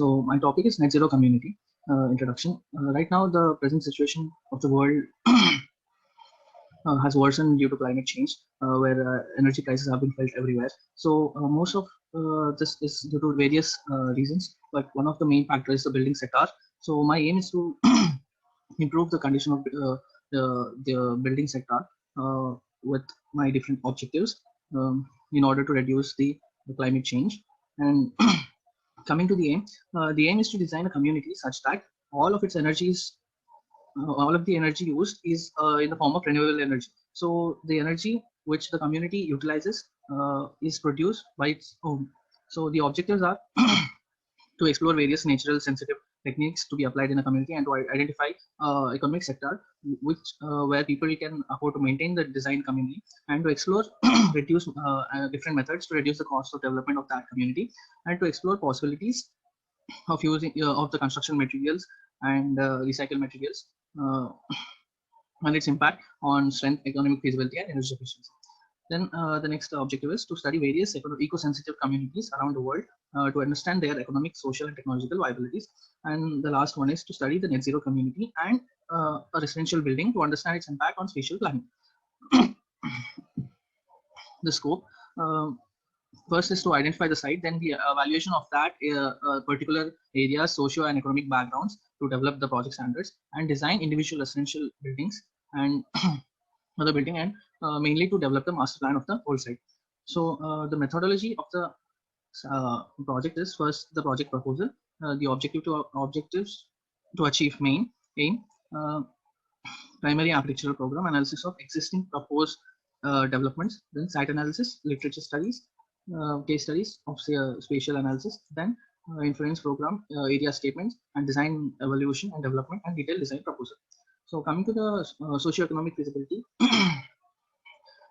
So my topic is net zero community introduction. Right now, the present situation of the world has worsened due to climate change, where energy prices have been felt everywhere. So most of this is due to various reasons, but one of the main factors is the building sector. So my aim is to improve the condition of the building sector with my different objectives in order to reduce the climate change. And coming to the aim is to design a community such that all of its energies all of the energy used is in the form of renewable energy. So the energy which the community utilizes is produced by its own. So the objectives are to explore various natural sensitive techniques to be applied in a community and to identify economic sector which where people can afford to maintain the design community, and to explore reduce different methods to reduce the cost of development of that community, and to explore possibilities of using of the construction materials and recycled materials and its impact on strength, economic feasibility, and energy efficiency. Then the next objective is to study various eco-sensitive communities around the world to understand their economic, social, and technological viabilities. And the last one is to study the net zero community and a residential building to understand its impact on spatial planning. The scope. First is to identify the site, then the evaluation of that particular area's socio and economic backgrounds to develop the project standards, and design individual residential buildings and other building, and mainly to develop the master plan of the whole site. So the methodology of the project is first the project proposal, the objectives to achieve main aim, primary architectural program, analysis of existing proposed developments, then site analysis, literature studies, case studies of spatial analysis, then influence program, area statements, and design evaluation and development, and detailed design proposal. So coming to the socio-economic feasibility,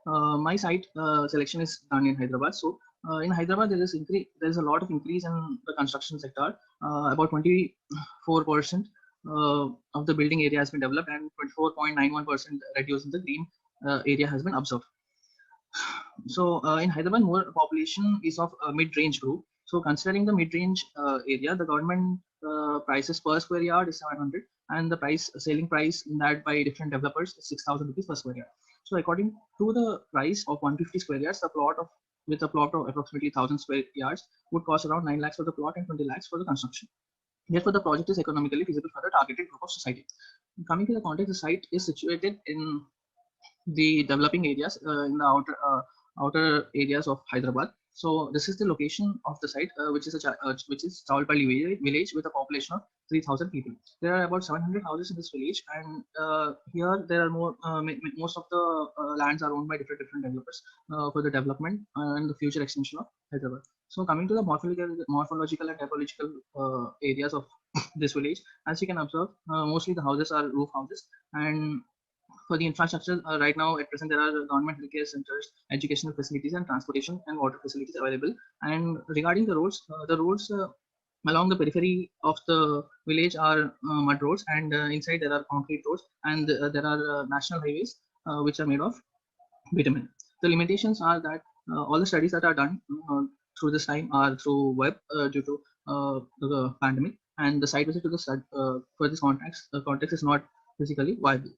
my site selection is done in Hyderabad. So in Hyderabad, there is a lot of increase in the construction sector. About 24% of the building area has been developed, and 24.91% reduce in the green area has been observed. So in Hyderabad, more population is of mid-range group. So considering the mid-range area, the government prices per square yard is 700, and the selling price in that by different developers is 6,000 rupees per square yard. So according to the price of 150 square yards, with a plot of approximately 1,000 square yards would cost around 9 lakhs for the plot and 20 lakhs for the construction. Therefore, the project is economically feasible for the targeted group of society. Coming to the context, the site is situated in the developing areas in the outer areas of Hyderabad. So this is the location of the site, which is Chawalpalli village with a population of 3,000 people. There are about 700 houses in this village, and here there are most of the lands are owned by different developers for the development and the future extension of Hyderabad. So coming to the morphological and typological areas of this village, as you can observe, mostly the houses are roof houses, and for the infrastructure, right now at present there are government healthcare centers, educational facilities, and transportation and water facilities available. And regarding the roads along the periphery of the village are mud roads, and inside there are concrete roads, and there are national highways which are made of bitumen. The limitations are that all the studies that are done through this time are through web due to the pandemic, and the site visit to the for this context is not physically viable.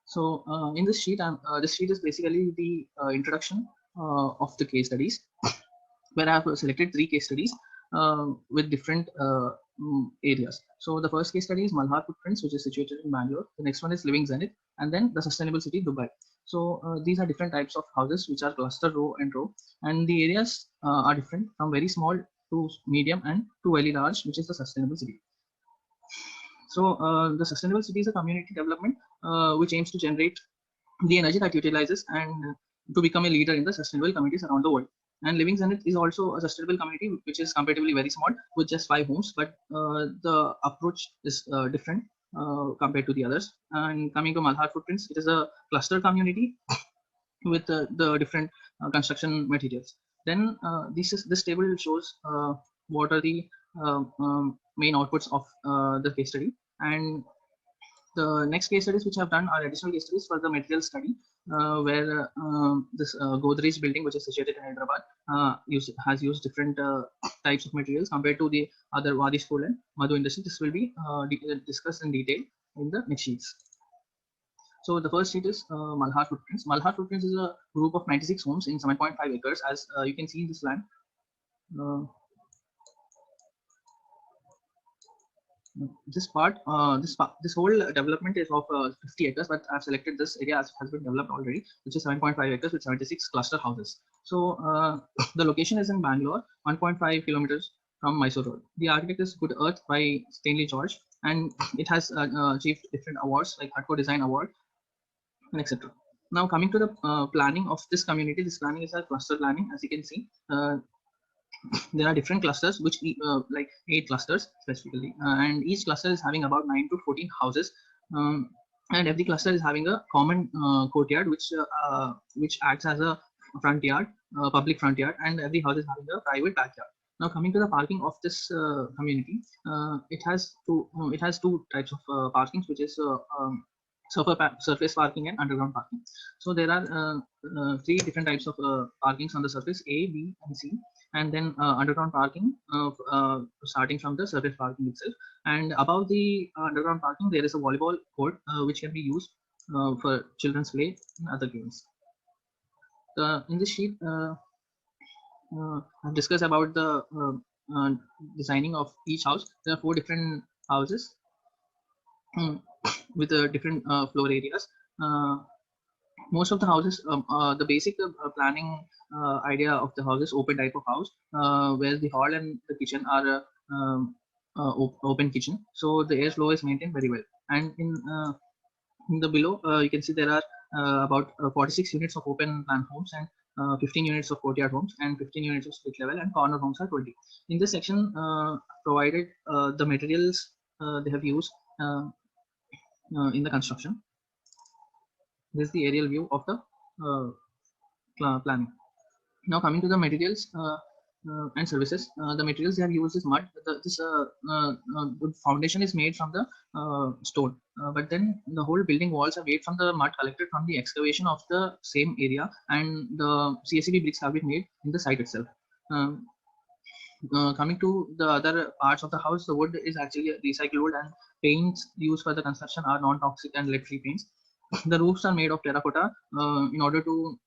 So in this sheet is basically the introduction of the case studies, where I have selected 3 case studies with different areas. So the first case study is Malhar Footprints, which is situated in Bangalore. The next one is Living Zenith, and then the Sustainable City, Dubai. So these are different types of houses which are clustered row and row, and the areas are different from very small to medium and to very large, which is the Sustainable City. So the Sustainable City is a community development which aims to generate the energy that utilizes and to become a leader in the sustainable communities around the world. And Living Zenith is also a sustainable community which is comparatively very small with just 5 homes, but the approach is different compared to the others. And coming to Malhar Footprints, it is a cluster community with the different construction materials. Then this table shows what are the main outputs of the case study. And The next case studies which I've done are additional case studies for the material study, where this Godrej building, which is situated in Hyderabad, has used different types of materials compared to the other Wadi School and Madhu Industry. This will be discussed in detail in the next sheets. So the first sheet is Malhar Footprints. Malhar Footprints is a group of 96 homes in 7.5 acres, as you can see in this land. This whole development is of 50 acres, but I've selected this area as has been developed already, which is 7.5 acres with 76 cluster houses. So the location is in Bangalore, 1.5 kilometers from Mysore Road. The architect is Good Earth by Stanley George, and it has achieved different awards like Hardcore Design Award, and etc. Now coming to the planning of this community, this planning is a cluster planning, as you can see. There are different clusters, which like 8 clusters specifically, and each cluster is having about 9 to 14 houses, and every cluster is having a common courtyard, which acts as a front yard, public front yard, and every house is having a private backyard. Now coming to the parking of this community, it has two types of parkings, which is surface parking and underground parking. So there are 3 different types of parkings on the surface: A, B, and C, and then underground parking starting from the surface parking itself. And above the underground parking, there is a volleyball court which can be used for children's play and other games. In this sheet, I've discussed about the designing of each house. There are 4 different houses with different floor areas. Most of the houses, the basic planning idea of the house is open type of house, where the hall and the kitchen are open kitchen, so the airflow is maintained very well. And in the below, you can see there are about 46 units of open plan homes, and 15 units of courtyard homes, and 15 units of split level, and corner homes are 20. In this section, provided the materials they have used in the construction. This is the aerial view of the planning. Now coming to the materials and services, the materials they have used is mud. The foundation is made from the stone, but then the whole building walls are made from the mud collected from the excavation of the same area, and the CSCB bricks have been made in the site itself. Coming to the other parts of the house, the wood is actually recycled wood, and paints used for the construction are non-toxic and lead-free paints. The roofs are made of terracotta in order to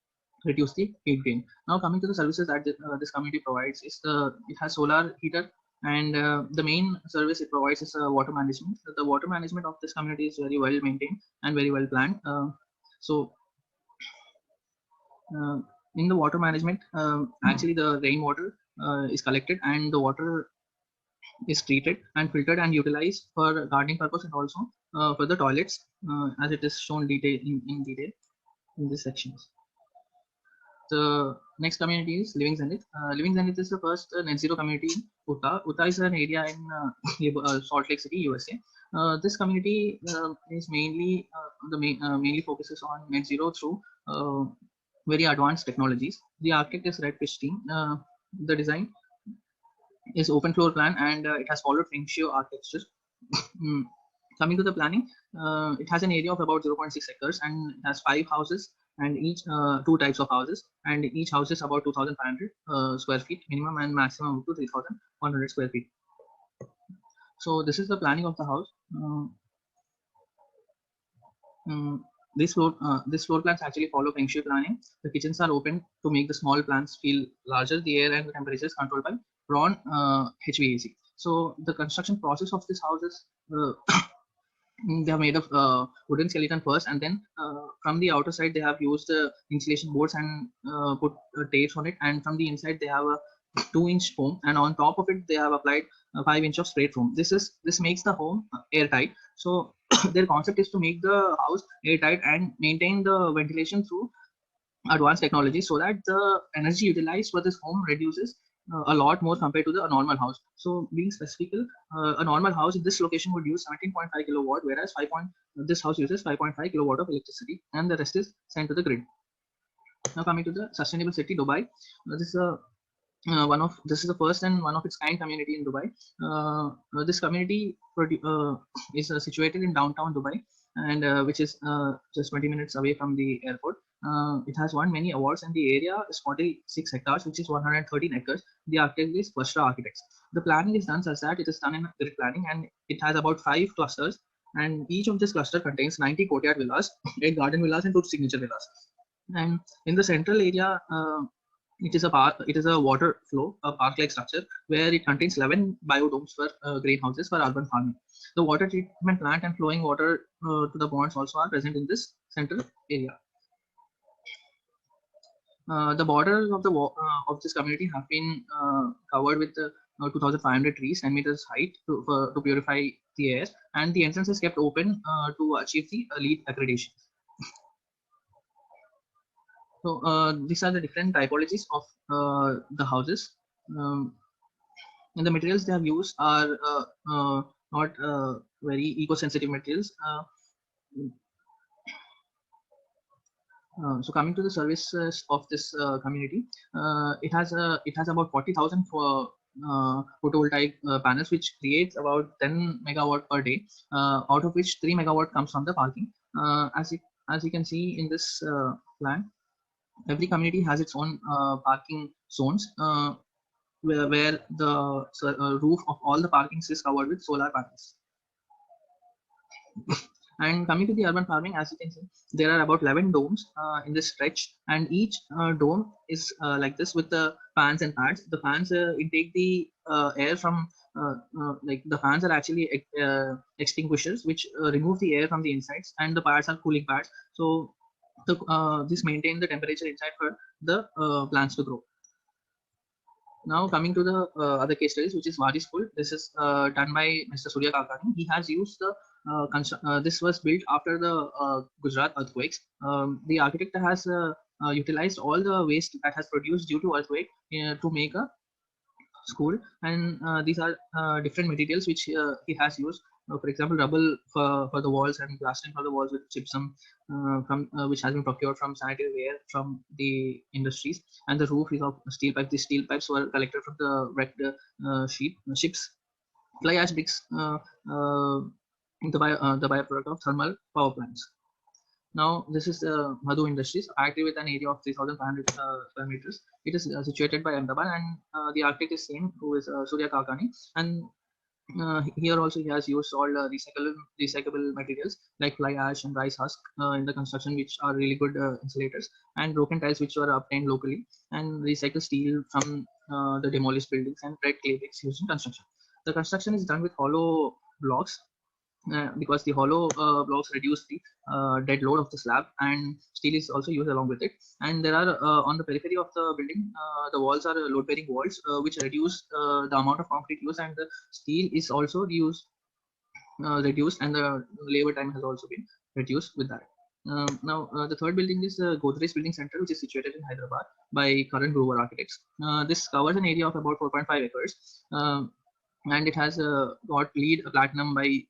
reduce the heat gain. Now coming to the services that this community provides, it has solar heater, and the main service it provides is water management. The water management of this community is very well maintained and very well planned. In the water management, actually the rainwater is collected, and the water is treated and filtered and utilized for gardening purpose, and also for the toilets, as it is shown in detail in this section. The next community is Living Zenith. Living Zenith is the first net zero community in Utah. Utah is an area in Salt Lake City, USA. This community is mainly mainly focuses on net zero through very advanced technologies. The architect is Red Fish team. The design is open floor plan, and it has followed Feng Shui architecture. Coming to the planning, it has an area of about 0.6 acres, and it has 5 houses, and each 2 types of houses, and each house is about 2,500 square feet minimum, and maximum up to 3,100 square feet. So this is the planning of the house. This floor plans actually follow Feng Shui planning. The kitchens are open to make the small plants feel larger. The air and the temperature is controlled by Braun HVAC. So the construction process of this house is they have made of wooden skeleton first, and then from the outer side they have used insulation boards and put tapes on it, and from the inside they have a 2-inch foam, and on top of it they have applied 5-inch of spray foam. This makes the home airtight. So their concept is to make the house airtight and maintain the ventilation through advanced technology, so that the energy utilized for this home reduces a lot more compared to the normal house. So being specific, a normal house in this location would use 17.5 kilowatt, whereas this house uses 5.5 kilowatt of electricity, and the rest is sent to the grid. Now coming to the sustainable city Dubai, this is the first and one of its kind community in Dubai. This community is situated in downtown Dubai, and which is just 20 minutes away from the airport. It has won many awards, and the area is 46 hectares, which is 113 acres. The architect is Vashra Architects. The planning is done such that it is done in grid planning, and it has about 5 clusters, and each of this cluster contains 90 courtyard villas, 8 garden villas, and 2 signature villas. And in the central area, it is a park. It is a water flow, a park-like structure where it contains 11 biodomes for greenhouses for urban farming. The water treatment plant and flowing water to the ponds also are present in this central area. The borders of of this community have been covered with 2,500 trees, 10 meters height to purify the air, and the entrance is kept open to achieve the LEED accreditation. So these are the different typologies of the houses. And the materials they have used are not very eco-sensitive materials. So coming to the services of this community, it has about 40,000 for photovoltaic panels, which creates about 10 megawatt per day, out of which 3 megawatt comes from the parking. As you can see in this plan, every community has its own parking zones, where the roof of all the parkings is covered with solar panels. And coming to the urban farming, as you can see, there are about 11 domes in this stretch, and each dome is like this with the fans and pads. The fans intake the air from like the fans are actually extinguishers which remove the air from the insides, and the pads are cooling pads. So this maintain the temperature inside for the plants to grow. Now coming to the other case studies, which is Wadi School. This is done by Mr. Surya Kakani. He has used the this was built after the Gujarat earthquakes. The architect has utilized all the waste that has produced due to earthquake to make a school, and these are different materials which he has used. For example, rubble for the walls and plastering for the walls with gypsum from which has been procured from sanitary ware from the industries, and the roof is of steel pipes. The steel pipes were collected from the wrecked ships. Fly ash bricks, the byproduct of thermal power plants. Now, this is Madhu Industries, active with an area of 3,500 square meters. It is situated by Ahmedabad, and the architect is same, who is Surya Kakani. And here also he has used all recyclable materials like fly ash and rice husk in the construction, which are really good insulators, and broken tiles which were obtained locally, and recycled steel from the demolished buildings, and red clay bricks used in construction. The construction is done with hollow blocks because the hollow blocks reduce the dead load of the slab, and steel is also used along with it. And there are on the periphery of the building, the walls are load bearing walls which reduce the amount of concrete used, and the steel is also reduced, and the labor time has also been reduced with that. Now, the third building is the Godrej Building Center, which is situated in Hyderabad by Karan Grover Architects. This covers an area of about 4.5 acres, and it has got LEED Platinum by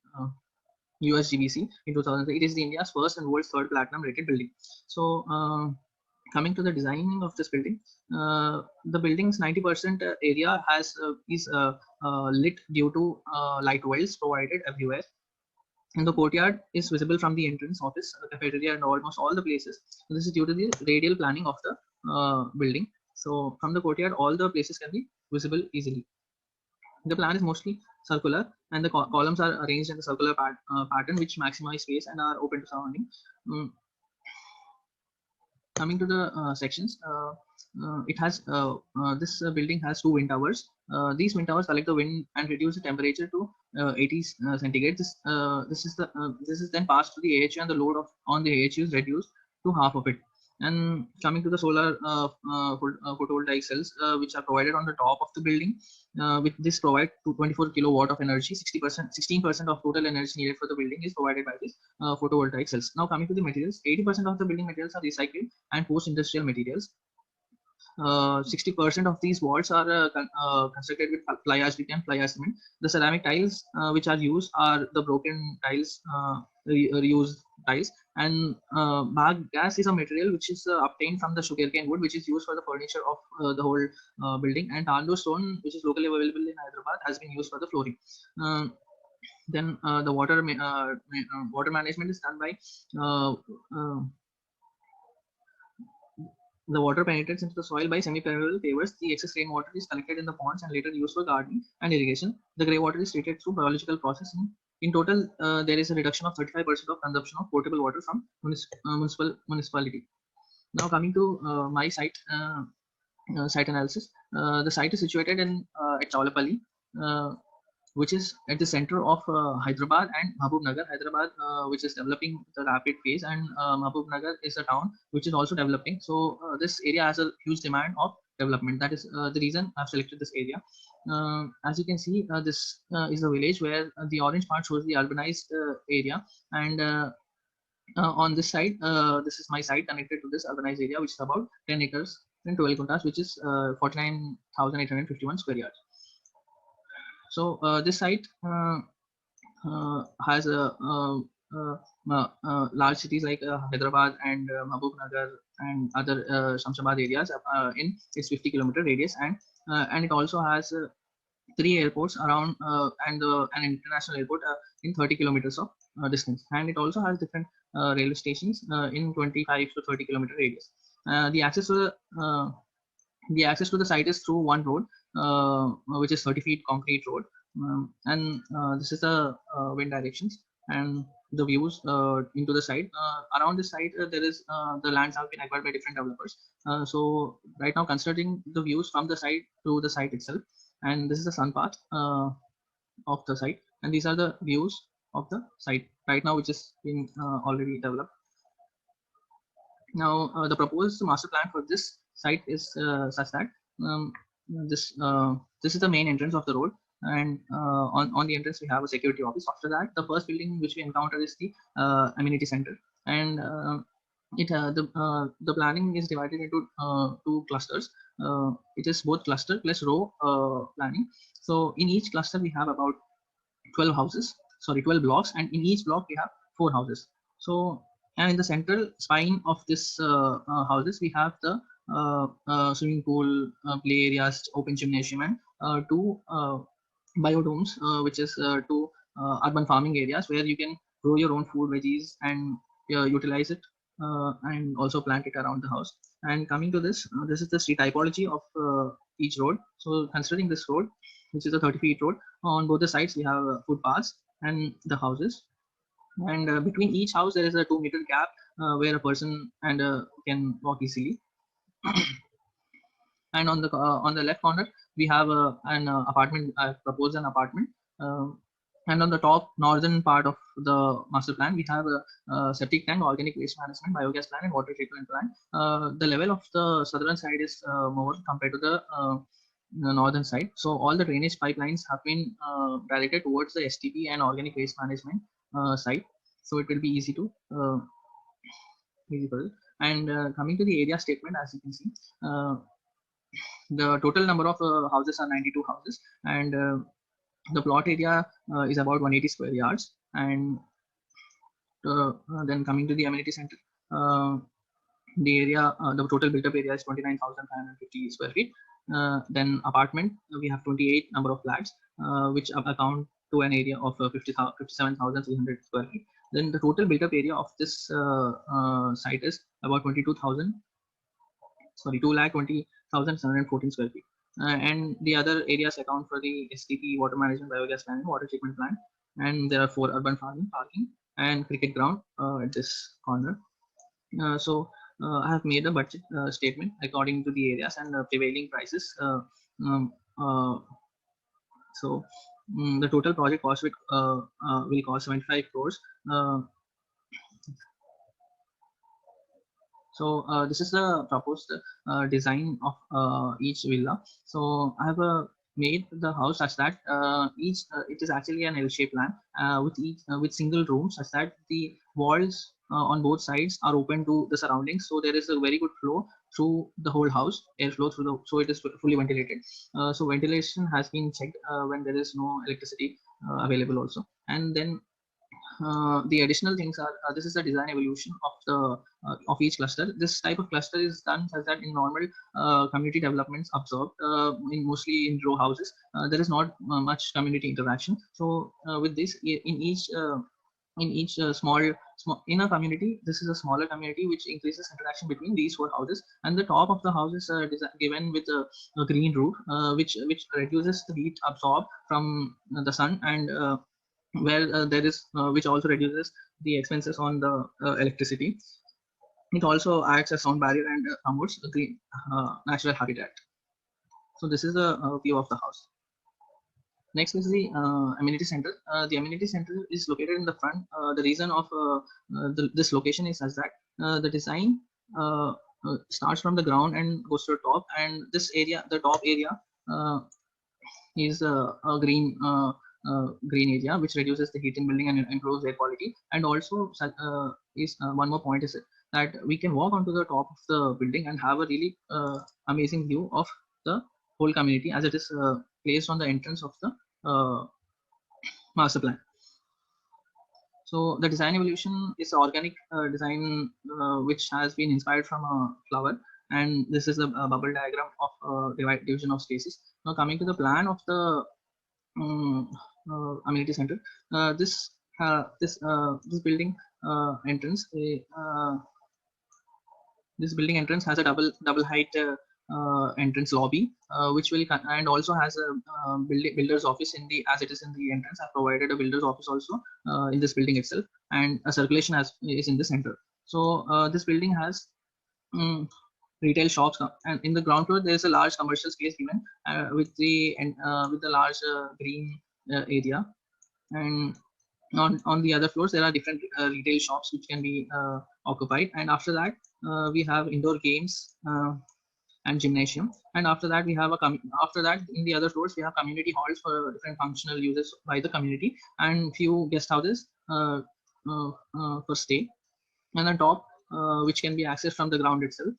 USGBC in 2003. It is the India's first and world's third platinum rated building. So coming to the designing of this building, the building's 90% area is lit due to light wells provided everywhere. And the courtyard is visible from the entrance, office, cafeteria, and almost all the places. So this is due to the radial planning of the building. So from the courtyard, all the places can be visible easily. The plan is mostly circular, and the columns are arranged in the circular pattern, which maximize space and are open to surrounding. Coming to the sections, it has this building has 2 wind towers. These wind towers collect the wind and reduce the temperature to 80 centigrade. This is then passed to the AHU, and the load on the AHU is reduced to half of it. And coming to the solar photovoltaic cells, which are provided on the top of the building, with this provide 24 kilowatt of energy. 16% of total energy needed for the building is provided by these photovoltaic cells. Now coming to the materials, 80% of the building materials are recycled and post-industrial materials. 60% of these walls are constructed with fly ash brick and fly ash cement. The ceramic tiles which are used are the broken tiles, reused tiles, and gas is a material which is obtained from the sugarcane wood, which is used for the furniture of the whole building, and Tando stone, which is locally available in Hyderabad, has been used for the flooring. Then the water management is done by the water penetrates into the soil by semi-permeable pavers. The excess rainwater is collected in the ponds and later used for gardening and irrigation. The grey water is treated through biological processing. In total, there is a reduction of 35% of consumption of potable water from municipality. Now coming to my site analysis. The site is situated in at Chawlapalli, which is at the center of Hyderabad and Mahbubnagar. Hyderabad, which is developing the rapid phase, and Mahbubnagar is a town which is also developing. So this area has a huge demand of development. That is the reason I've selected this area. As you can see, this is a village where the orange part shows the urbanized area, and on this side, this is my site connected to this urbanized area, which is about 10 acres and 12 kuntas, which is 49,851 square yards. So this site has large cities like Hyderabad and Mahbubnagar and other Shamshabad areas in its 50-kilometer radius, and it also has 3 airports around and an international airport in 30 kilometers of distance, and it also has different railway stations in 25 to 30-kilometer radius. The access to the site is through one road, which is 30 feet concrete road, and this is the wind directions and the views into the site. Around the site, there is the lands have been acquired by different developers. So right now, considering the views from the site to the site itself, and this is the sun path of the site, and these are the views of the site right now, which is being already developed. Now, the proposed master plan for this site is such that this is the main entrance of the road, and on the entrance we have a security office. After that, the first building which we encounter is the amenity center, and the planning is divided into 2 clusters. It is both cluster plus row planning. So in each cluster we have about 12 blocks, and in each block we have 4 houses. So, and in the central spine of this houses we have the swimming pool, play areas, open gymnasium, and 2 biodomes, which is 2 urban farming areas where you can grow your own food, veggies, and utilize it and also plant it around the house. And coming to this, this is the street typology of each road. So considering this road, which is a 30-feet road, on both the sides we have footpaths and the houses, and between each house there is a 2-meter gap where a person and can walk easily. And on the left corner we have an apartment. I proposed an apartment, and on the top northern part of the master plan we have a septic tank, organic waste management, biogas plant, and water treatment plant. The level of the southern side is more compared to the northern side, so all the drainage pipelines have been directed towards the STP and organic waste management site, so it will be easy to easy for it. And coming to the area statement, as you can see, the total number of houses are 92 houses, and the plot area is about 180 square yards. And then coming to the amenity center, the area, the total built up area is 29,550 square feet. Then apartment, we have 28 number of flats, which account to an area of 57,300 square feet. Then the total built up area of this site is about 2,20,714 square feet. And the other areas account for the STP, water management, biogas plant, and water treatment plant. And there are 4 urban farming, parking, and cricket ground at this corner. So I have made a budget statement according to the areas and prevailing prices. So the total project cost will cost 75 crores. So this is the proposed design of each villa. So I have made the house such that it is actually an L-shaped plan with single rooms, such that the walls on both sides are open to the surroundings. So there is a very good flow through the whole house, airflow through so it is fully ventilated. So ventilation has been checked when there is no electricity available also. And then the additional things are this is the design evolution of the of each cluster. This type of cluster is done such that in normal community developments observed in mostly in row houses, there is not much community interaction. So with this, in each small in a community, this is a smaller community which increases interaction between these four houses, and the top of the house is given with a green roof, which reduces the heat absorbed from the sun, and where there is which also reduces the expenses on the electricity. It also acts as sound barrier and promotes the green natural habitat. So this is a view of the house. Next is the amenity center. The amenity center is located in the front. The reason of this location is as that the design starts from the ground and goes to the top, and this area, the top area, is a green area which reduces the heat in building and improves air quality. And also is one more point is that we can walk onto the top of the building and have a really amazing view of the whole community, as it is placed on the entrance of the master plan. So the design evolution is organic design which has been inspired from a flower, and this is a bubble diagram of division of spaces. Now coming to the plan of the amenity center, this building entrance, this building entrance has a double height entrance lobby, which will and also has a builder's office in the, as it is in the entrance. I've provided a builder's office also in this building itself, and a circulation is in the center. So this building has retail shops, and in the ground floor there is a large commercial space given with the large green area, and on the other floors there are different retail shops which can be occupied. And after that we have indoor games and gymnasium, and after that we have after that in the other floors we have community halls for different functional uses by the community, and few guest houses for stay, and on top which can be accessed from the ground itself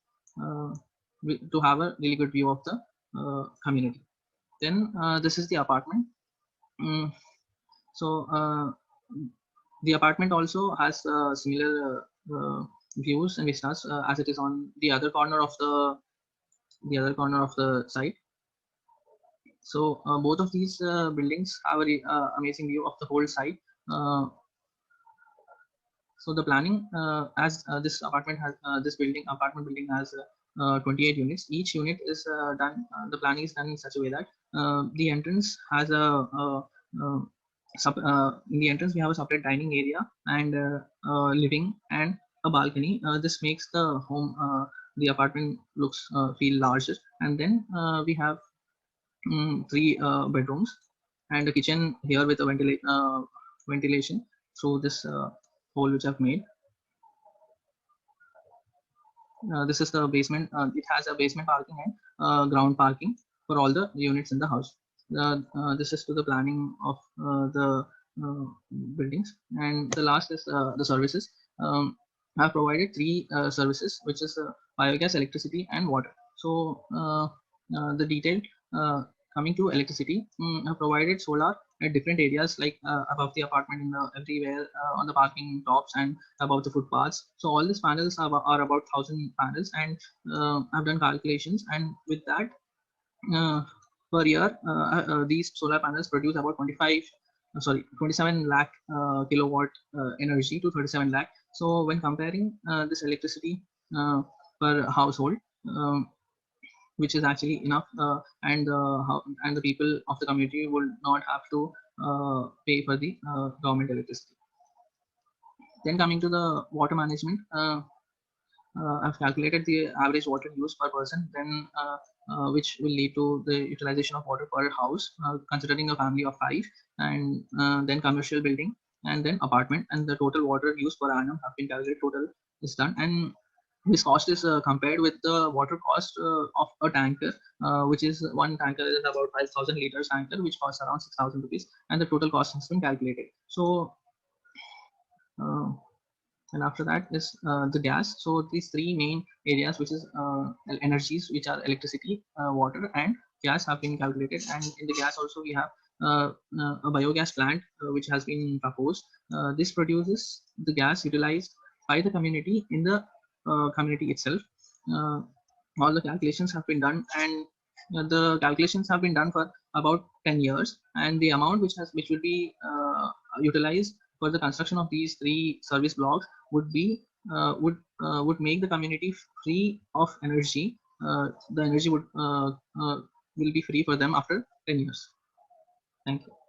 to have a really good view of the community. Then this is the apartment. So the apartment also has similar views and vistas as it is on the other corner of the site. So both of these buildings have a amazing view of the whole site. So the planning, as this apartment building has 28 units. Each unit is done. The planning is done in such a way that the entrance has in the entrance we have a separate dining area and living and a balcony. This makes the the apartment looks feel larger. And then we have 3 bedrooms and a kitchen here with a ventilation through this hole which I've made. This is the basement. It has a basement parking and ground parking for all the units in the house. This is to the planning of the buildings. And the last is the services. I have provided 3 services, which is biogas, electricity, and water. So the detailed coming to electricity, I have provided solar at different areas like above the apartment, in everywhere on the parking tops and above the footpaths. So all these panels are about 1,000 panels, and I've done calculations, and with that per year these solar panels produce about 27 lakh kilowatt energy to 37 lakh. So when comparing this electricity per household, which is actually enough, and the people of the community will not have to pay for the government electricity. Then coming to the water management, I've calculated the average water use per person, then which will lead to the utilization of water per house, considering a family of 5, and then commercial building, and then apartment, and the total water use per annum have been calculated. Total is done, and this cost is compared with the water cost of a tanker, which is one tanker is about 5,000 liters tanker, which costs around 6,000 rupees, and the total cost has been calculated. So and after that is the gas. So these 3 main areas, which is energies, which are electricity, water, and gas, have been calculated. And in the gas also we have a biogas plant which has been proposed. This produces the gas utilized by the community in the community itself. All the calculations have been done, and the calculations have been done for about 10 years, and the amount which will be utilized for the construction of these 3 service blocks would be would make the community free of energy. The energy will be free for them after 10 years. Thank you.